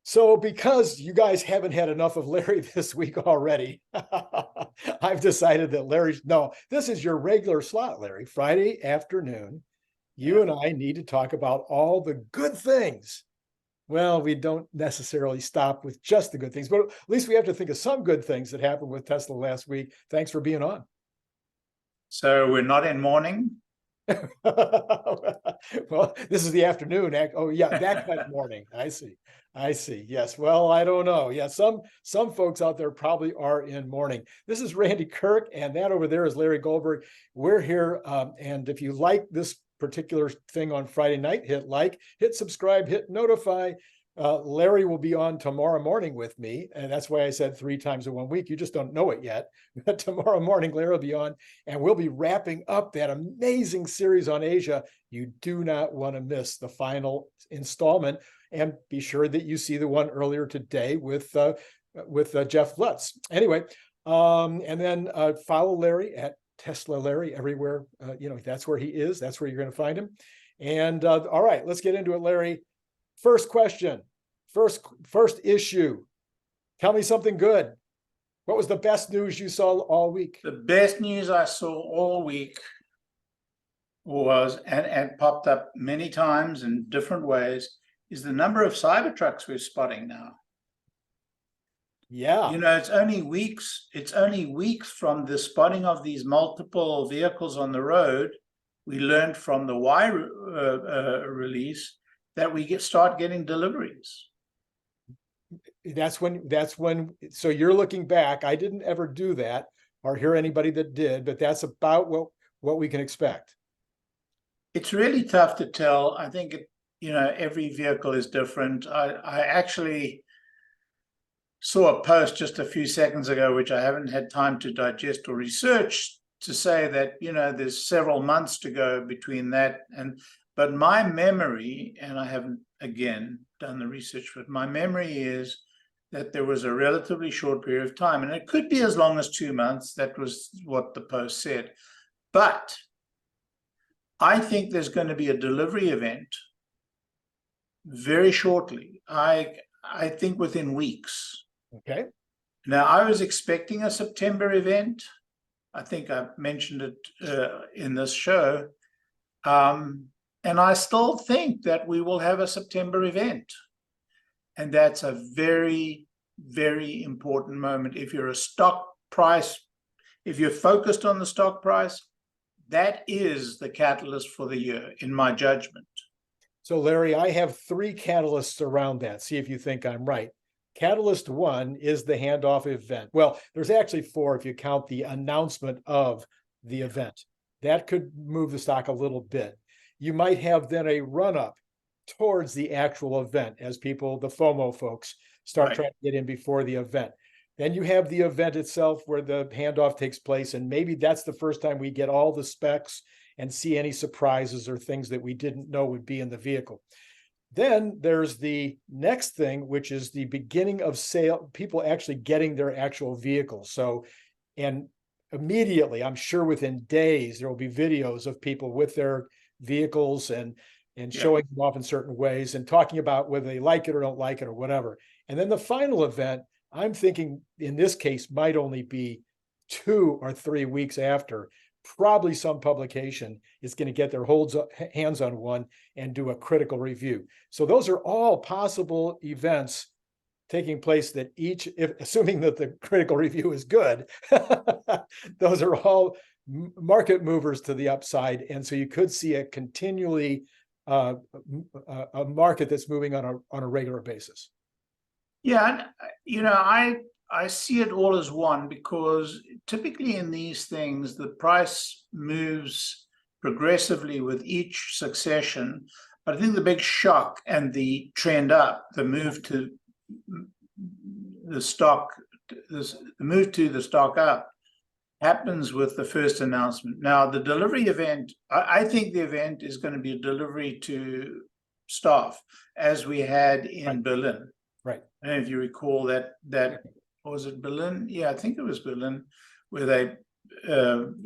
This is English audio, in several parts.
So because you guys haven't had enough of Larry this week already, I've decided that no, this is your regular slot, Larry. Friday afternoon, you and I need to talk about all the good things. Well, we don't necessarily stop with just the good things, but at least we have to think of some good things that happened with Tesla last week. Thanks for being on. So we're not in mourning? Well, this is the afternoon. Oh, yeah, that kind of morning. I see. Yes. Well, I don't know. Yeah, some folks out there probably are in mourning. This is Randy Kirk, and that over there is Larry Goldberg. We're here, and if you like this particular thing on Friday night, hit like, hit subscribe, hit notify. Larry will be on tomorrow morning with me, and that's why I said 3 times in 1 week. You just don't know it yet. But tomorrow morning, Larry will be on, and we'll be wrapping up that amazing series on Asia. You do not want to miss the final installment, and be sure that you see the one earlier today with Jeff Lutz. Anyway, and then follow Larry at Tesla Larry everywhere. That's where he is. That's where you're going to find him. And all right, let's get into it, Larry. First question, first issue. Tell me something good. What was the best news you saw all week? The best news I saw all week was, and popped up many times in different ways, is the number of Cybertrucks we're spotting now. Yeah. It's only weeks from the spotting of these multiple vehicles on the road. We learned from the Y release that we start getting deliveries. That's when, so you're looking back. I didn't ever do that or hear anybody that did, but that's about what we can expect. It's really tough to tell. I think, every vehicle is different. I actually saw a post just a few seconds ago, which I haven't had time to digest or research, to say that, there's several months to go between that but my memory, and I haven't, again, done the research, but my memory is that there was a relatively short period of time, and it could be as long as 2 months. That was what the post said. But I think there's going to be a delivery event very shortly. I think within weeks. Okay. Now, I was expecting a September event. I think I mentioned it in this show. And I still think that we will have a September event. And that's a very, very important moment. If you're a stock price, if you're focused on the stock price, that is the catalyst for the year, in my judgment. So, Larry, I have 3 catalysts around that. See if you think I'm right. Catalyst 1 is the handoff event. Well, there's actually 4 if you count the announcement of the event. That could move the stock a little bit. You might have then a run-up towards the actual event as people, the FOMO folks, start trying to get in before the event. Then you have the event itself where the handoff takes place, and maybe that's the first time we get all the specs and see any surprises or things that we didn't know would be in the vehicle. Then there's the next thing, which is the beginning of sale, people actually getting their actual vehicles. So, and immediately, I'm sure within days, there will be videos of people with their vehicles and showing them off in certain ways and talking about whether they like it or don't like it or whatever. And then the final event, I'm thinking in this case, might only be 2 or 3 weeks after. Probably some publication is going to get their hands on one and do a critical review. So those are all possible events taking place that assuming that the critical review is good, those are all market movers to the upside. And so you could see a continually a market that's moving on a regular basis. Yeah, I see it all as one, because typically in these things, the price moves progressively with each succession. But I think the big shock and the trend up, the move to the stock up, happens with the first announcement. Now, the delivery event, I think the event is going to be a delivery to staff, as we had in Berlin. Right. I don't know if you recall that was it Berlin? Yeah, I think it was Berlin, where they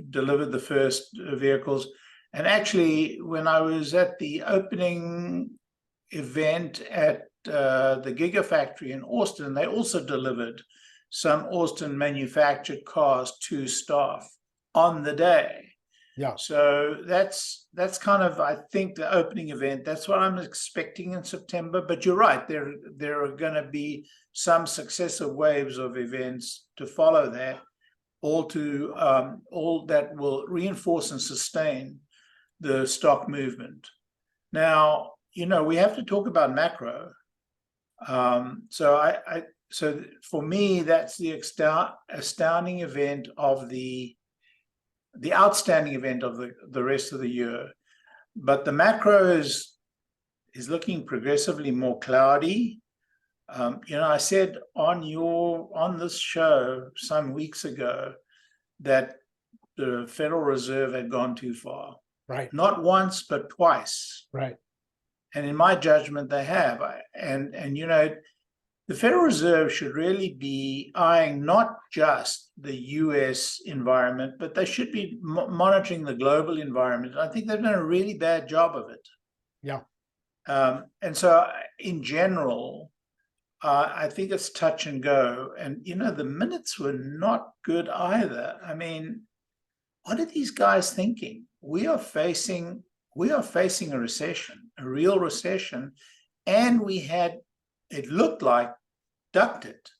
delivered the first vehicles. And actually, when I was at the opening event at the Gigafactory in Austin, they also delivered some Austin manufactured cars to staff on the day. Yeah. So that's kind of, I think, the opening event. That's what I'm expecting in September. But you're right, there are going to be some successive waves of events to follow that, all that will reinforce and sustain the stock movement. Now, we have to talk about macro. So for me, that's the astounding event of the outstanding event of the rest of the year. But the macro is looking progressively more cloudy. I said on this show some weeks ago that the Federal Reserve had gone too far. Right. Not once, but twice. Right. And in my judgment, they have. And the Federal Reserve should really be eyeing not just the US environment, but they should be monitoring the global environment. I think they've done a really bad job of it. Yeah. And so in general, I think it's touch and go. And, the minutes were not good either. I mean, what are these guys thinking? We are facing a recession, a real recession, and it looked like ducked it.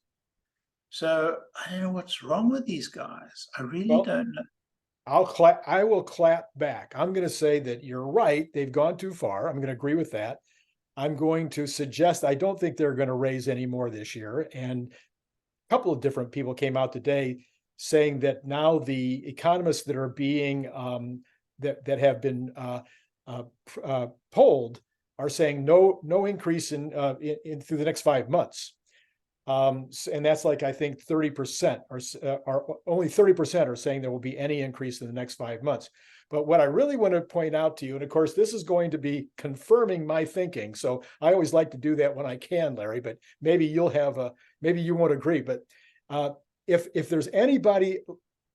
So I don't know what's wrong with these guys. I really don't know. I will clap back. I'm going to say that you're right. They've gone too far. I'm going to agree with that. I'm going to suggest I don't think they're going to raise any more this year. And a couple of different people came out today saying that now the economists that are being that have been polled are saying no increase in through the next 5 months. And that's like, I think 30% are only 30% are saying there will be any increase in the next 5 months. But what I really want to point out to you, and of course, this is going to be confirming my thinking. So I always like to do that when I can, Larry, but maybe maybe you won't agree. But if there's anybody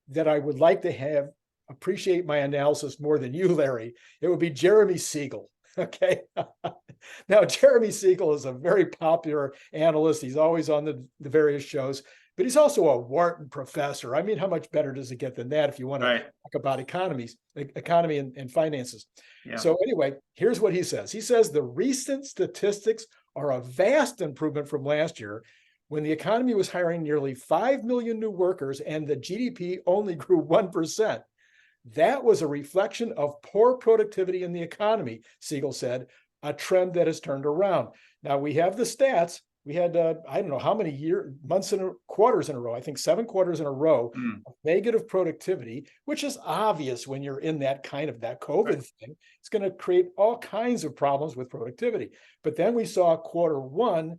that I would like to have appreciate my analysis more than you, Larry, it would be Jeremy Siegel. Okay. Now, Jeremy Siegel is a very popular analyst. He's always on the various shows, but he's also a Wharton professor. I mean, how much better does it get than that if you want to talk about economy and finances? Yeah. So anyway, here's what he says. He says the recent statistics are a vast improvement from last year when the economy was hiring nearly 5 million new workers and the GDP only grew 1%. That was a reflection of poor productivity in the economy, Siegel said, a trend that has turned around. Now, we have the stats. We had, I don't know how many months and quarters in a row, I think 7 quarters in a row, of negative productivity, which is obvious when you're in that COVID thing. It's going to create all kinds of problems with productivity. But then we saw Q1,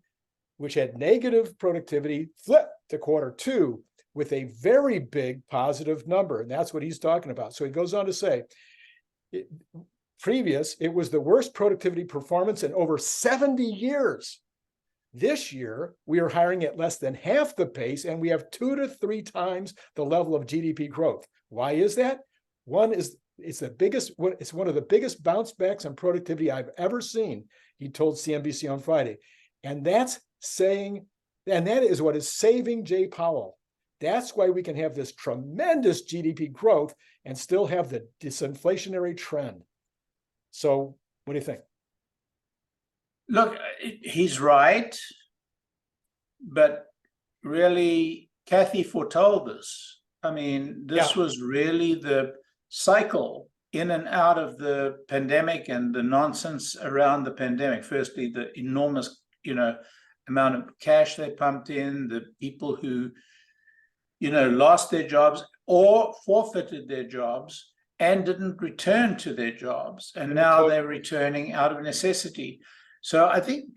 which had negative productivity, flip to Q2 with a very big positive number. And that's what he's talking about. So he goes on to say, it was the worst productivity performance in over 70 years. This year, we are hiring at less than half the pace, and we have 2 to 3 times the level of GDP growth. Why is that? It's one of the biggest bounce backs on productivity I've ever seen, he told CNBC on Friday. And that is what is saving Jay Powell. That's why we can have this tremendous GDP growth and still have the disinflationary trend. So what do you think? Look, he's right, but really, Kathy foretold this. I mean, this was really the cycle in and out of the pandemic and the nonsense around the pandemic. Firstly, the enormous, amount of cash they pumped in, the people who lost their jobs or forfeited their jobs and didn't return to their jobs. And now they're returning out of necessity. So I think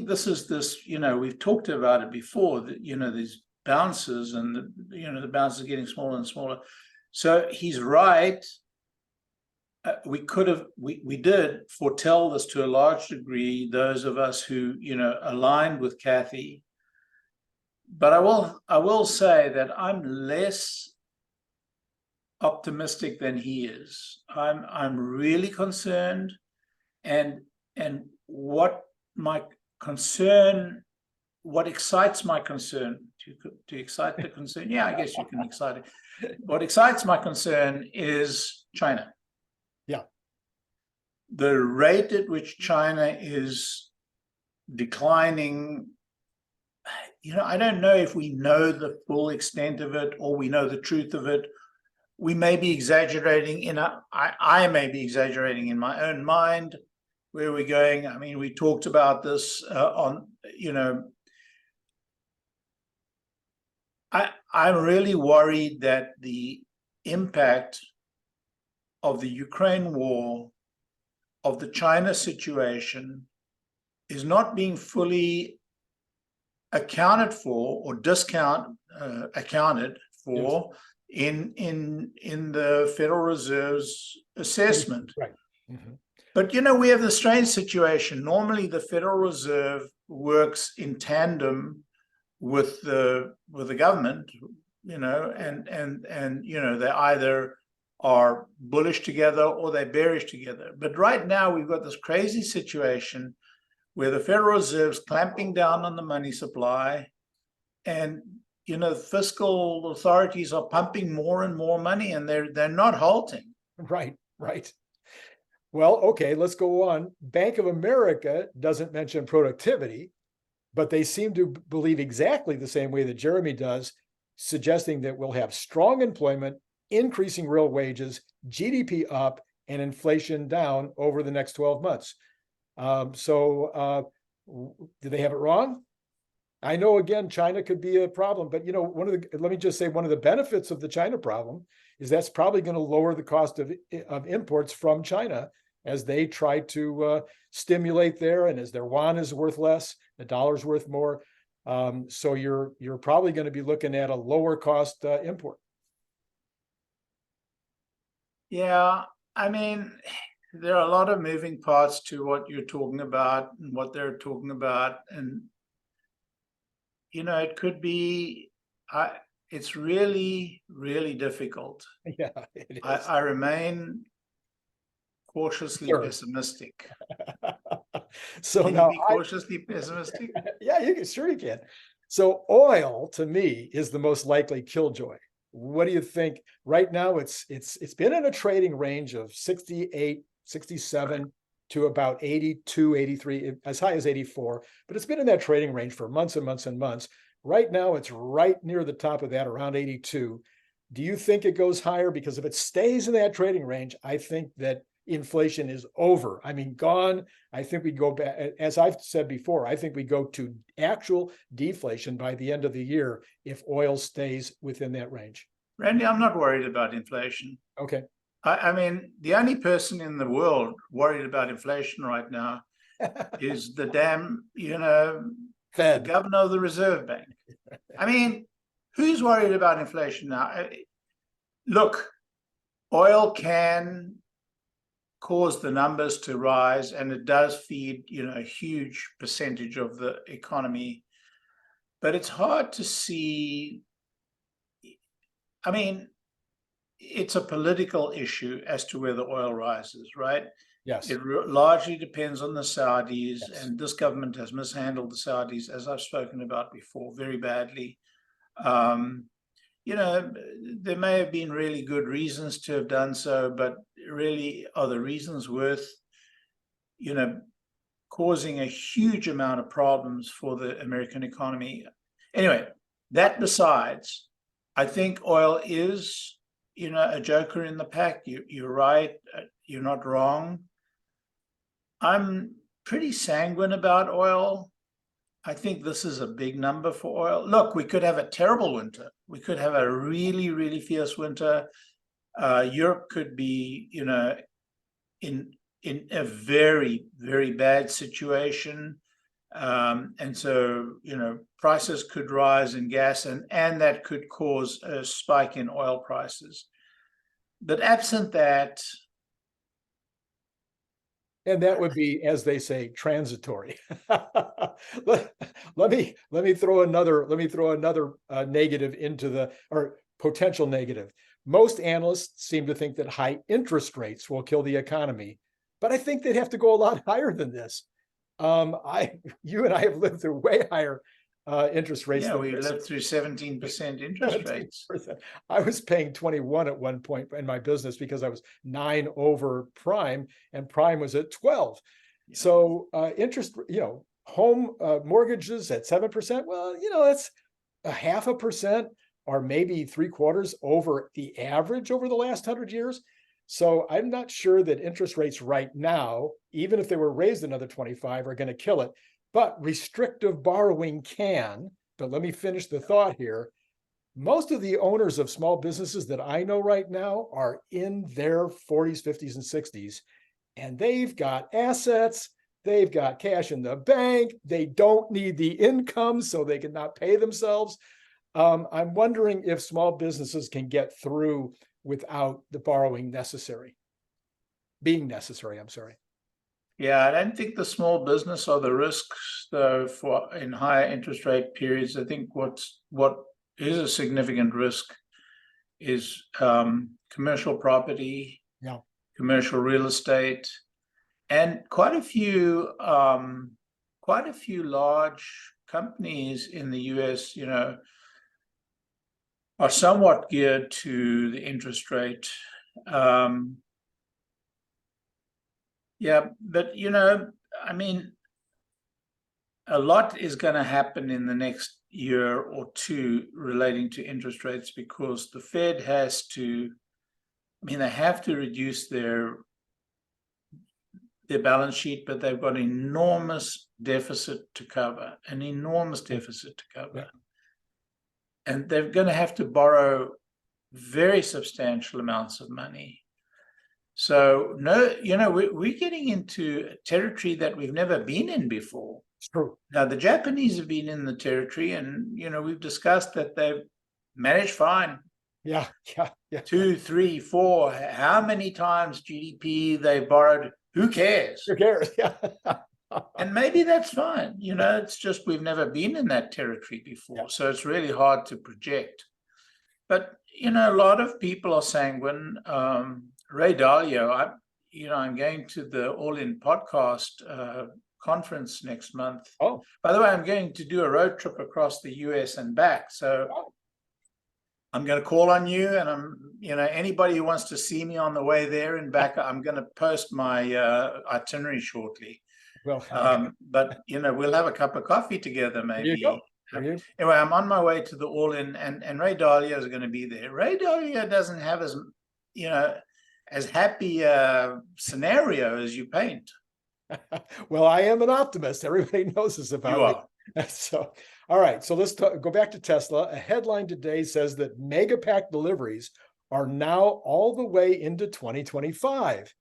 this, we've talked about it before, that, these bounces and the bounces getting smaller and smaller. So he's right. We did foretell this to a large degree, those of us who, aligned with Kathy. But I will say that I'm less optimistic than he is. I'm really concerned, and what my concern, what excites my concern, to excite the concern, yeah, I guess you can excite it. What excites my concern is China. Yeah. The rate at which China is declining, I don't know if we know the full extent of it or we know the truth of it. We may be exaggerating I may be exaggerating in my own mind where we're going. I mean, we talked about this I'm really worried that the impact of the Ukraine war, of the China situation, is not being fully accounted for or accounted for in the Federal Reserve's assessment. Right. Mm-hmm. But we have the strange situation. Normally, the Federal Reserve works in tandem with the government, and they either are bullish together or they're bearish together. But right now, we've got this crazy situation where the Federal Reserve's clamping down on the money supply, and fiscal authorities are pumping more and more money, and they're not halting. Right. Well, okay, let's go on. Bank of America doesn't mention productivity, but they seem to believe exactly the same way that Jeremy does, suggesting that we'll have strong employment, increasing real wages, GDP up, and inflation down over the next 12 months. Did they have it wrong? I know, again, China could be a problem, but let me just say, one of the benefits of the China problem is that's probably going to lower the cost of imports from China as they try to stimulate there, and as their yuan is worth less, the dollar's worth more. So you're probably going to be looking at a lower cost import. Yeah, I mean, there are a lot of moving parts to what you're talking about and what they're talking about, and it could be. It's really, really difficult. Yeah, it is. I remain cautiously pessimistic. So can now you be cautiously pessimistic? Yeah, you can. So oil, to me, is the most likely killjoy. What do you think? Right now, it's been in a trading range of 68, 67 to about 82, 83, as high as 84, but it's been in that trading range for months and months and months. Right now, it's right near the top of that, around 82. Do you think it goes higher? Because if it stays in that trading range, I think that inflation is over. I mean, gone. I think we go back, as I've said before, I think we go to actual deflation by the end of the year if oil stays within that range. Randy, I'm not worried about inflation. Okay. I mean, the only person in the world worried about inflation right now is the damn, Fed. the governor of the Reserve Bank. I mean, who's worried about inflation now? Look, oil can cause the numbers to rise, and it does feed, a huge percentage of the economy. But it's hard to see. I mean, it's a political issue as to where the oil rises, right? Yes. It largely depends on the Saudis, Yes. and this government has mishandled the Saudis, as I've spoken about before, very badly. There may have been really good reasons to have done so, but really, are the reasons worth, causing a huge amount of problems for the American economy? Anyway, that besides, I think oil is, a joker in the pack. You're right. You're not wrong. I'm pretty sanguine about oil. I think this is a big number for oil. Look, we could have a terrible winter. We could have a really, really fierce winter. Europe could be, in a very, very bad situation. And so, prices could rise in gas, and that could cause a spike in oil prices. But absent that, and that would be, as they say, transitory. let me throw another negative into the, or potential negative. Most analysts seem to think that high interest rates will kill the economy, but I think they'd have to go a lot higher than this. You and I have lived through way higher interest rates. Yeah, than we this. lived through 17% interest rates. 17%. I was paying 21 at one point in my business because I was 9 over prime, and prime was at 12. Yeah. So interest, home mortgages at 7%. Well, that's a 0.5% or maybe 3/4 over the average over the last 100 years. So I'm not sure that interest rates right now, even if they were raised another 25, are going to kill it. But restrictive borrowing can. But let me finish the thought here. Most of the owners of small businesses that I know right now are in their 40s, 50s, and 60s, and they've got assets. They've got cash in the bank. They don't need the income, so they cannot pay themselves. I'm wondering if small businesses can get through without the borrowing being necessary. I'm sorry. Yeah, I don't think the small business are the risks, though, for in higher interest rate periods. I think what is a significant risk is commercial property, Yeah, commercial real estate, and quite a few large companies in the US, are somewhat geared to the interest rate. Yeah, but I mean, a lot is going to happen in the next year or two relating to interest rates, because the Fed has to, they have to reduce their balance sheet, but they've got an enormous deficit to cover, Yeah. And they're going to have to borrow very substantial amounts of money. So we're getting into a territory that we've never been in before. It's true. Now, the Japanese have been in the territory, and we've discussed that they've managed fine. Yeah. 2, 3, 4, how many times GDP they borrowed? Who cares? Who cares? Yeah. And maybe that's fine. It's just we've never been in that territory before. Yeah. So it's really hard to project. But, a lot of people are sanguine. Ray Dalio, I'm going to the All In podcast conference next month. Oh, by the way, I'm going to do a road trip across the US and back. So I'm going to call on you, and anybody who wants to see me on the way there and back, I'm going to post my itinerary shortly. well, but we'll have a cup of coffee together, maybe. there you go. There you go. Anyway, I'm on my way to the All In, and Ray Dalio is going to be there. Ray Dalio doesn't have as happy a scenario as you paint. Well, I am an optimist. Everybody knows this about me. So, all right. So let's go back to Tesla. A headline today says that Megapack deliveries are now all the way into 2025.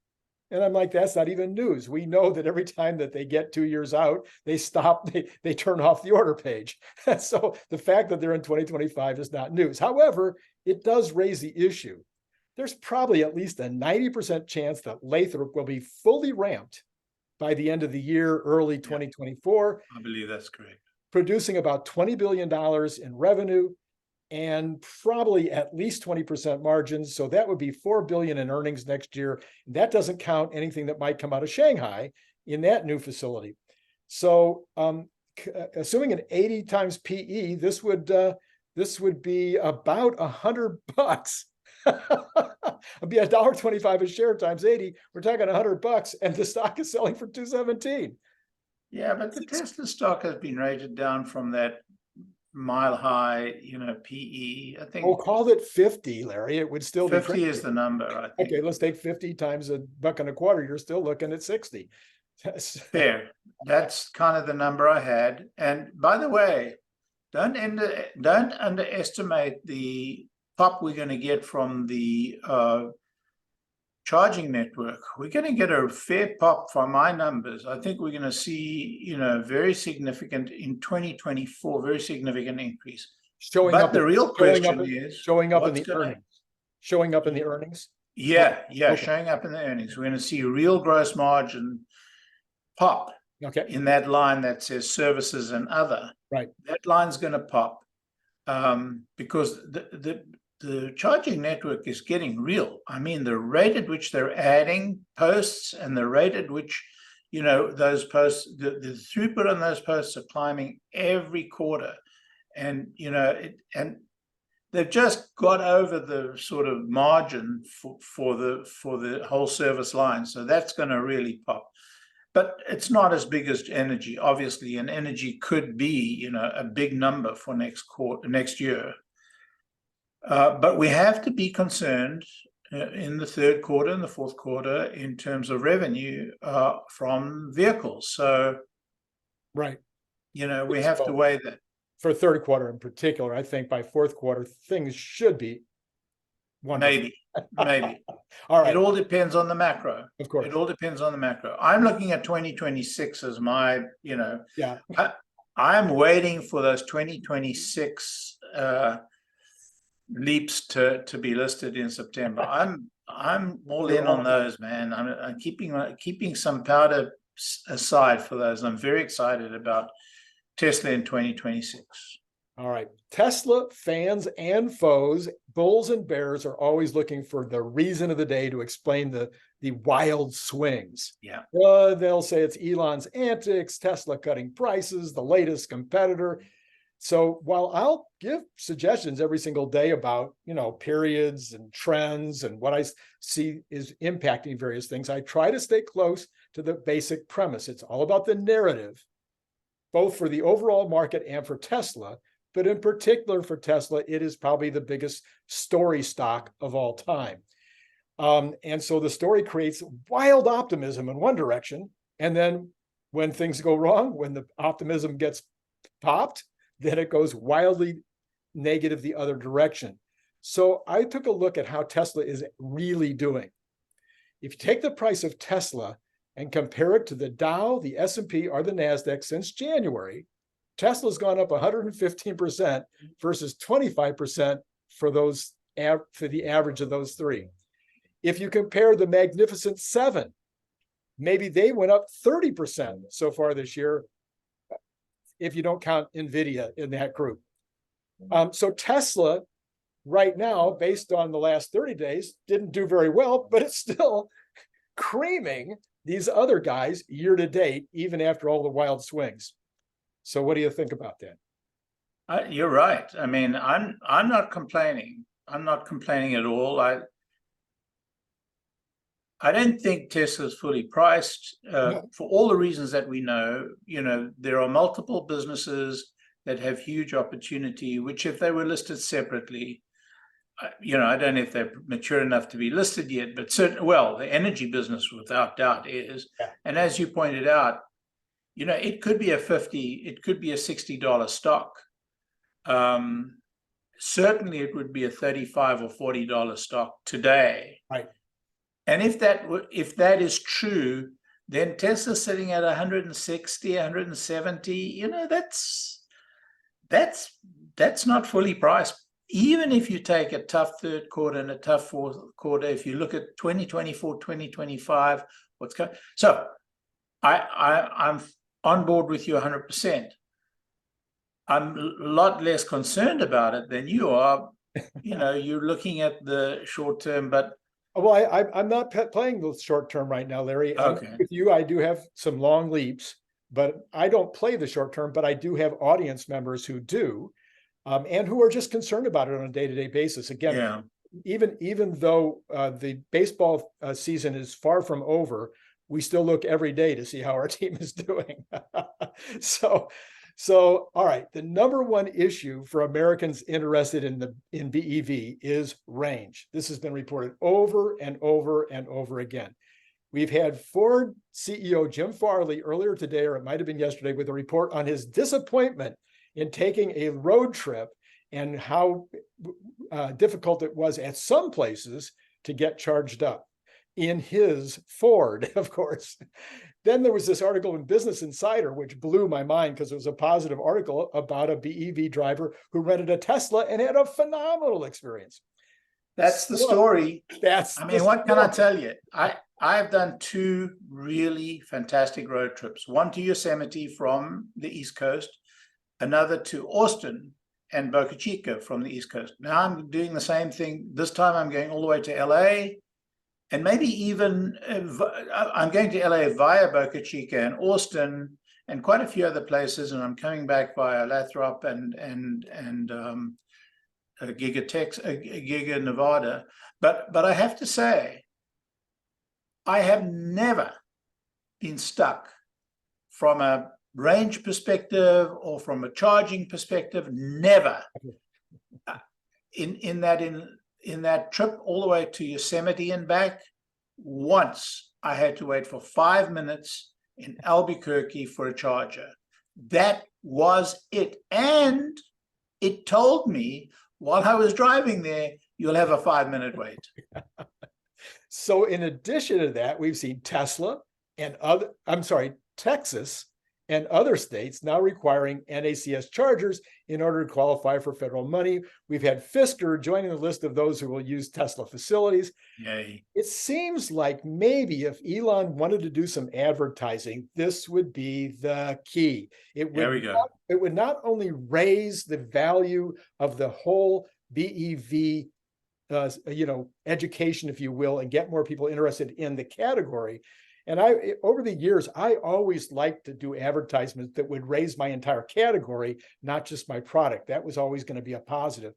And I'm like, that's not even news. We know that every time that they get 2 years out, they stop, they turn off the order page. So the fact that they're in 2025 is not news. However, it does raise the issue. There's probably at least a 90% chance that Lathrop will be fully ramped by the end of the year, early 2024. I believe that's correct. Producing about $20 billion in revenue and probably at least 20% margins. So that would be $4 billion in earnings next year. That doesn't count anything that might come out of Shanghai in that new facility. So assuming an 80 times PE, this would be about $100. It'd be $1.25 a share times 80. We're talking $100, and the stock is selling for $217. Yeah, but the Tesla stock has been rated down from that mile high, PE. I think. Oh, call it 50, Larry. It would still 50 be 50 is the number, I think. Okay, let's take 50 times $1.25. You're still looking at 60. Fair. That's kind of the number I had. And by the way, don't underestimate the pop we're going to get from the charging network. We're going to get a fair pop from my numbers. I think we're going to see, very significant in 2024, very significant increase. Showing up in the earnings. Yeah, okay. Showing up in the earnings. We're going to see real gross margin pop. Okay. In that line that says services and other. Right. That line's going to pop because the charging network is getting real. I mean, the rate at which they're adding posts and the rate at which those posts, the throughput on those posts are climbing every quarter, and and they've just got over the sort of margin for the whole service line, so that's going to really pop. But it's not as big as energy, obviously, and energy could be a big number for next year. But we have to be concerned in the third quarter and the fourth quarter in terms of revenue from vehicles. So, right, we have to weigh that. For third quarter in particular, I think by fourth quarter things should be wonderful. Maybe. All right. It all depends on the macro. Of course. It all depends on the macro. I'm looking at 2026 as my, yeah. I'm waiting for those 2026 leaps to be listed in September. I'm all in on those, man. I'm keeping some powder aside for those. I'm very excited about Tesla in 2026. All right. Tesla fans and foes, bulls and bears, are always looking for the reason of the day to explain the wild swings. Yeah. They'll say it's Elon's antics, Tesla cutting prices, the latest competitor. So while I'll give suggestions every single day about, periods and trends and what I see is impacting various things, I try to stay close to the basic premise. It's all about the narrative, both for the overall market and for Tesla. But in particular for Tesla, it is probably the biggest story stock of all time. And so the story creates wild optimism in one direction. And then when things go wrong, when the optimism gets popped, then it goes wildly negative the other direction. So I took a look at how Tesla is really doing. If you take the price of Tesla and compare it to the Dow, the S&P, or the NASDAQ since January, Tesla's gone up 115% versus 25% for the average of those three. If you compare the Magnificent Seven, maybe they went up 30% so far this year, if you don't count NVIDIA in that group. So Tesla right now, based on the last 30 days, didn't do very well, but it's still creaming these other guys year to date, even after all the wild swings. So what do you think about that? You're right. I mean, I'm not complaining. I'm not complaining at all. I don't think Tesla's fully priced for all the reasons that we know. There are multiple businesses that have huge opportunity, which if they were listed separately, I don't know if they're mature enough to be listed yet, but the energy business without doubt is. Yeah. And as you pointed out, it could be a $50, it could be a $60 stock. Certainly it would be a $35 or $40 stock today. Right. And if that is true, then Tesla's sitting at 160, 170. That's not fully priced. Even if you take a tough third quarter and a tough fourth quarter, if you look at 2024, 2025, what's going. So I'm on board with you 100%. I'm a lot less concerned about it than you are. You're looking at the short term, but. Well, I'm not playing the short term right now, Larry. Okay. With you, I do have some long leaps, but I don't play the short term, but I do have audience members who do, and who are just concerned about it on a day-to-day basis. Again, yeah. Even though the baseball season is far from over, we still look every day to see how our team is doing. So, all right, the number one issue for Americans interested in BEV is range. This has been reported over and over and over again. We've had Ford CEO Jim Farley earlier today, or it might have been yesterday, with a report on his disappointment in taking a road trip and how difficult it was at some places to get charged up in his Ford, of course. Then there was this article in Business Insider, which blew my mind because it was a positive article about a BEV driver who rented a Tesla and had a phenomenal experience. That's the story. What can I tell you? I've done two really fantastic road trips. One to Yosemite from the East Coast, another to Austin and Boca Chica from the East Coast. Now I'm doing the same thing. This time I'm going all the way to LA and maybe even I'm going to LA via Boca Chica and Austin and quite a few other places, and I'm coming back via Lathrop and Giga Nevada. But I have to say, I have never been stuck from a range perspective or from a charging perspective. Never. In that trip all the way to Yosemite and back, once I had to wait for 5 minutes in Albuquerque for a charger. That was it. And it told me while I was driving there, you'll have a 5-minute wait. So in addition to that, we've seen Tesla and Texas and other states now requiring NACS chargers in order to qualify for federal money. We've had Fisker joining the list of those who will use Tesla facilities. Yay. It seems like maybe if Elon wanted to do some advertising, this would be the key. It would not only raise the value of the whole BEV education, if you will, and get more people interested in the category. And over the years, I always liked to do advertisements that would raise my entire category, not just my product. That was always going to be a positive.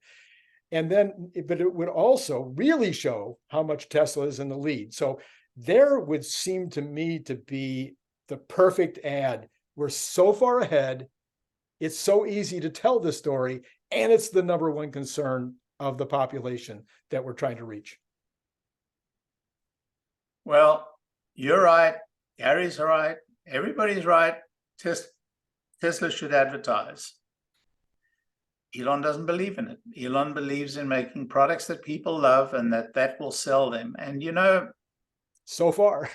And then, but it would also really show how much Tesla is in the lead. So there would seem to me to be the perfect ad. We're so far ahead. It's so easy to tell the story, and it's the number one concern of the population that we're trying to reach. Well, you're right. Gary's right. Everybody's right. Tesla should advertise. Elon doesn't believe in it. Elon believes in making products that people love and that will sell them. And, so far.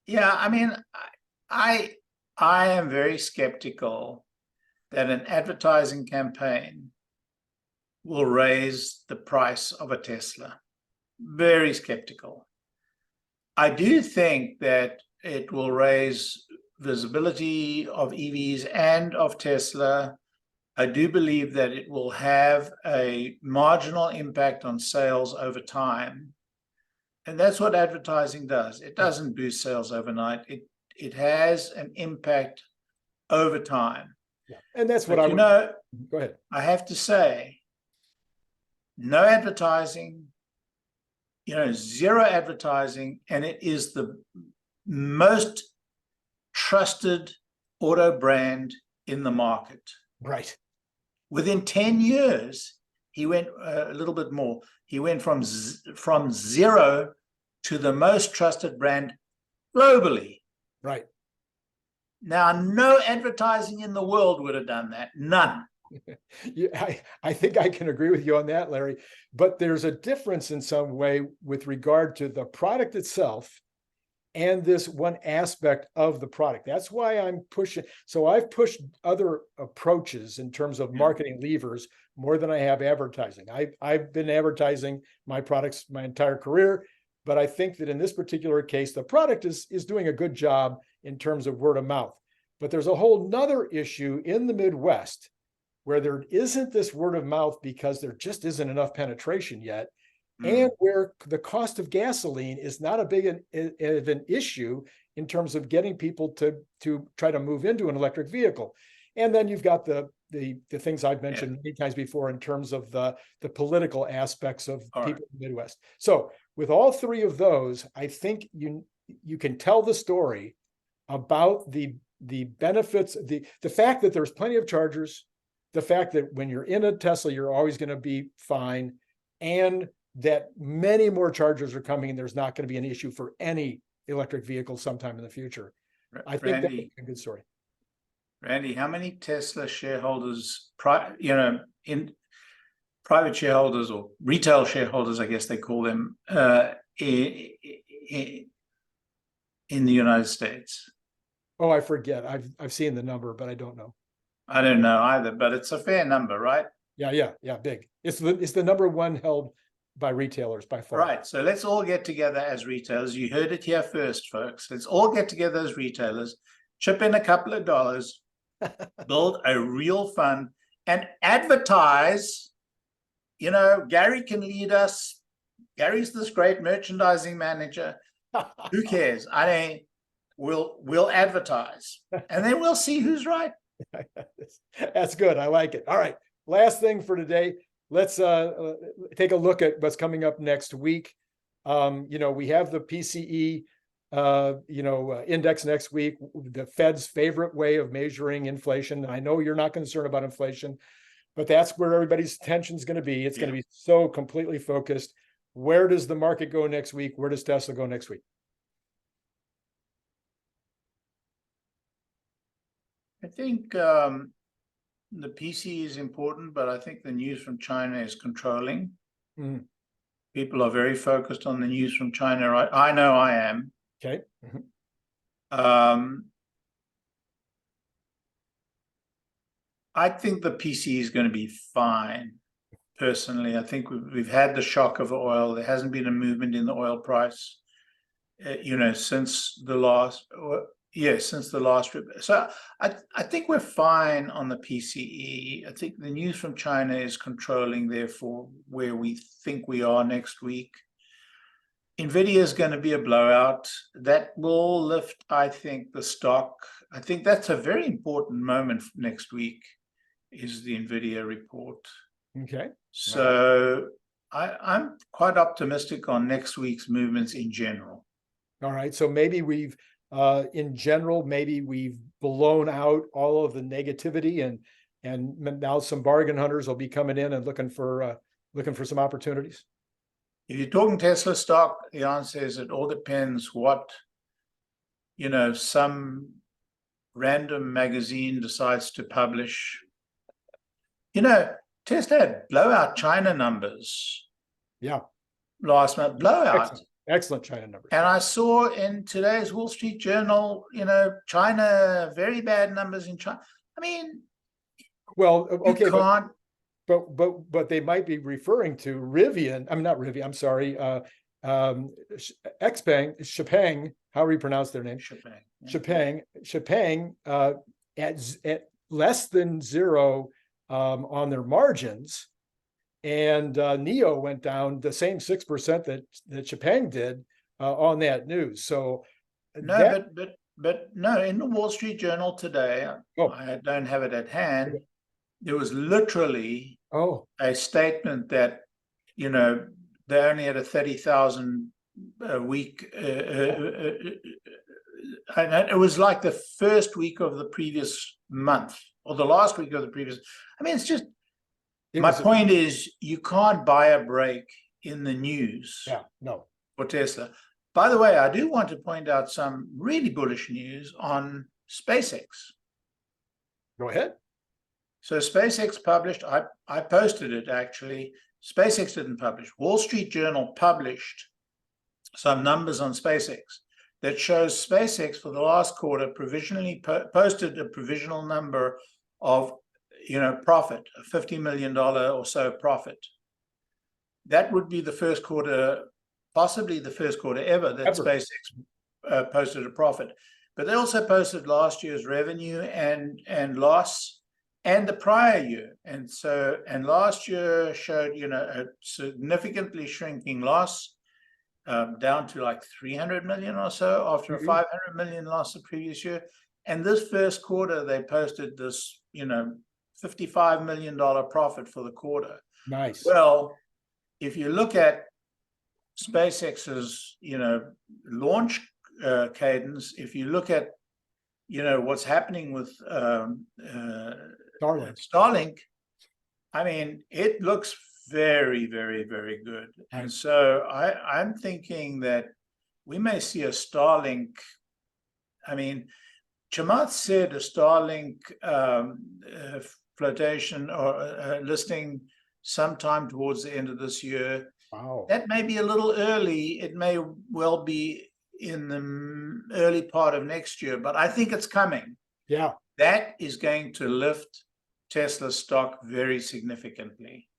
Yeah, I mean, I am very skeptical that an advertising campaign will raise the price of a Tesla. Very skeptical. I do think that it will raise visibility of EVs and of Tesla. I do believe that it will have a marginal impact on sales over time. And that's what advertising does. It doesn't boost sales overnight. It has an impact over time. Yeah. And that's what go ahead. I have to say, no advertising, zero advertising, and it is the most trusted auto brand in the market. Right. Within 10 years, he went a little bit more. He went from zero to the most trusted brand globally. Right. Now, no advertising in the world would have done that. None. Yeah, I think I can agree with you on that, Larry. But there's a difference in some way with regard to the product itself and this one aspect of the product. That's why I'm pushing. So I've pushed other approaches in terms of marketing levers more than I have advertising. I've been advertising my products my entire career, but I think that in this particular case, the product is doing a good job in terms of word of mouth. But there's a whole nother issue in the Midwest where there isn't this word of mouth because there just isn't enough penetration yet, and where the cost of gasoline is not a big of an issue in terms of getting people to try to move into an electric vehicle. And then you've got the things I've mentioned many times before in terms of the political aspects of people in the Midwest. So with all three of those, I think you can tell the story about the benefits, the fact that there's plenty of chargers, the fact that when you're in a Tesla, you're always going to be fine, and that many more chargers are coming and there's not going to be an issue for any electric vehicle sometime in the future. I think that's a good story. Randy, how many Tesla shareholders, in private shareholders or retail shareholders, I guess they call them, in the United States? Oh, I forget. I've seen the number, but I don't know. I don't know either, but it's a fair number, right? Yeah, big. It's the number one held by retailers by far. Right. So let's all get together as retailers. You heard it here first, folks. Let's all get together as retailers, chip in a couple of dollars, build a real fund, and advertise. Gary can lead us. Gary's this great merchandising manager. Who cares? I mean, we'll advertise, and then we'll see who's right. That's good. I like it. All right. Last thing for today. Let's take a look at what's coming up next week. We have the PCE index next week, the Fed's favorite way of measuring inflation. I know you're not concerned about inflation, but that's where everybody's attention is going to be. It's going to be so completely focused. Where does the market go next week? Where does Tesla go next week? I think the PC is important, but I think the news from China is controlling. People are very focused on the news from China, right? I know I am. Okay. I think the PC is going to be fine. Personally, I think we've had the shock of oil. There hasn't been a movement in the oil price, since the last. Since the last trip. So I think we're fine on the PCE. I think the news from China is controlling, therefore, where we think we are next week. NVIDIA is going to be a blowout. That will lift, I think, the stock. I think that's a very important moment next week, is the NVIDIA report. Okay. So I'm quite optimistic on next week's movements in general. All right. So maybe in general, maybe we've blown out all of the negativity, and now some bargain hunters will be coming in and looking for some opportunities. If you're talking Tesla stock, the answer is it all depends what, some random magazine decides to publish. Tesla had blowout China numbers. Yeah. Last month, blowout. Excellent China numbers. And I saw in today's Wall Street Journal, China, very bad numbers in China. I mean, well, okay, can't. But they might be referring to Rivian. I'm not Rivian. I'm sorry. Xpeng. How do you pronounce their name? Xpeng. At less than zero on their margins. And NIO went down the same 6% that Xpeng did on that news. So but no, in the Wall Street Journal today, I don't have it at hand. There was literally a statement that they only had a 30,000 a week. And it was like the first week of the previous month or the last week of the previous. I mean, it's just. My point is, you can't buy a break in the news. Yeah, no. For Tesla. By the way, I do want to point out some really bullish news on SpaceX. Go ahead. So SpaceX published, I posted it actually. SpaceX didn't publish. Wall Street Journal published some numbers on SpaceX that shows SpaceX for the last quarter provisionally posted a provisional number of profit, a $50 million or so profit. That would be the first quarter, possibly the first quarter ever that SpaceX posted a profit. But they also posted last year's revenue and loss and the prior year. And last year showed, a significantly shrinking loss, down to like 300 million or so after a 500 million loss the previous year. And this first quarter, they posted this, $55 million profit for the quarter. Nice. Well, if you look at SpaceX's, launch cadence, if you look at, what's happening with Starlink, I mean, it looks very, very, very good. And so I'm thinking that we may see a Starlink. I mean, Chamath said a Starlink flotation or listing sometime towards the end of this year. Wow. That may be a little early. It may well be in the early part of next year, but I think it's coming. Yeah. That is going to lift Tesla stock very significantly.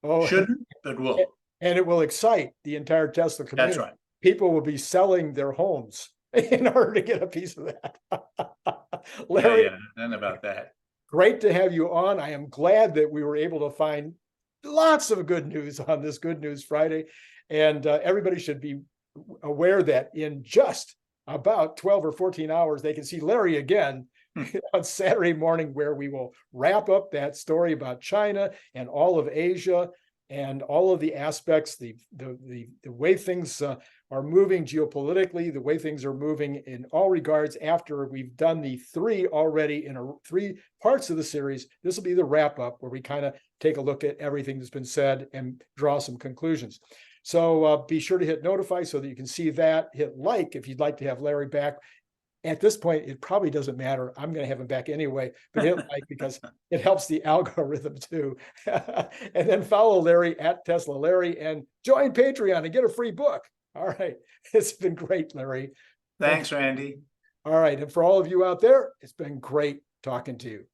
Oh, shouldn't, but will. And it will excite the entire Tesla community. That's right. People will be selling their homes in order to get a piece of that. Larry, none about that. Great to have you on. I am glad that we were able to find lots of good news on this Good News Friday. And everybody should be aware that in just about 12 or 14 hours, they can see Larry again on Saturday morning, where we will wrap up that story about China and all of Asia and all of the aspects, the way things are moving geopolitically, the way things are moving in all regards. After we've done the three already in three parts of the series, this will be the wrap up where we kind of take a look at everything that's been said and draw some conclusions. So be sure to hit notify so that you can see that. Hit like if you'd like to have Larry back. At this point, it probably doesn't matter. I'm going to have him back anyway, but hit like because it helps the algorithm too. And then follow Larry at Tesla Larry and join Patreon and get a free book. All right. It's been great, Larry. Thanks, Randy. All right. And for all of you out there, it's been great talking to you.